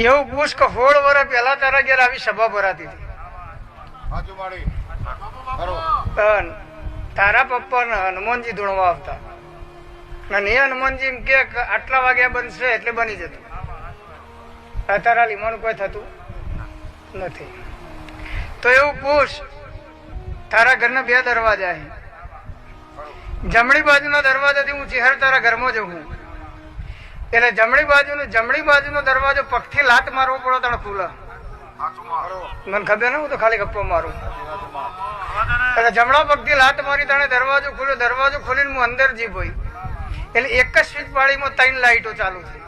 એવું પૂછ કે 16 વર્ષ પહેલા તારા ઘેર આવી સભા ભરાતી હતી, તારા પપ્પા ને હનુમાનજી ધૂણવા આવતા અને એ હનુમાનજી એમ કે આટલા વાગ્યા બનશે એટલે બની જતું. તારા લીમાનું કોઈ થતું નથી. તો એવું પૂછ, તારા ઘરના 2 દરવાજા છે, જમણી બાજુના દરવાજાથી હું ચહેર તારા ઘરમાં જઉં એટલે જમણી બાજુનો દરવાજો પગથી લાત મારવો પડો તને ખુલે. મને ખબર ને, હું તો ખાલી ગપ્પો મારું. એટલે જમણા પગથી લાત મારી તને દરવાજો ખુલ્યો, દરવાજો ખોલીને હું અંદર જી ભાઈ એટલે એક જ સ્વીચ પાડીમાં 3 લાઈટો ચાલુ થઈ.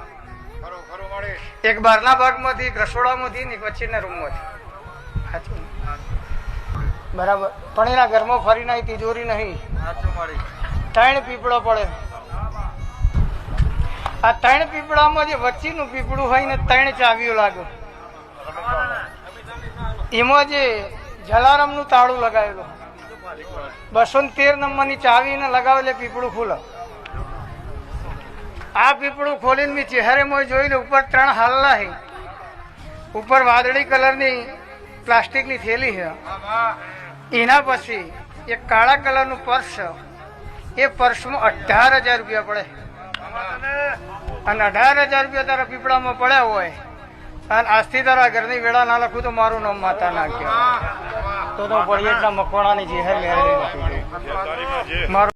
એક બહારના ભાગમાંથી, એક રસોડામાંથી ને એક વચ્ચેના રૂમમાંથી. સાચું બરાબર. પણ એના ઘરમાં ફરી નહીં, તિજોરી નહીં, 3 પીપળો પડે. આ 3 પીપળામાં જે વચ્ચેનું પીપળું હોય ને 3 ચાવીઓ લાગે. એમાં જે જલારામનું તાળું લગાવેલું, 213 નંબરની ચાવીને લગાવે એટલે પીપળું ખુલે. આ પીપળું ખોલીને મેં ચહેરેમાં જોઈ લે, ઉપર 3 હાલના છે, ઉપર વાદળી કલરની પ્લાસ્ટિકની થેલી છે. એના પછી એક કાળા કલરનું પર્સ છે, એ પર્સમાં 18,000 રૂપિયા પડે. અને 18,000 રૂપિયા તારા પીપળામાં પડ્યા હોય અને આજથી તારા ઘરની વેળા ના લખું તો મારું નામ માતા ના કહેવાય. તો પડિયાના મકવાણાની જે હે મારું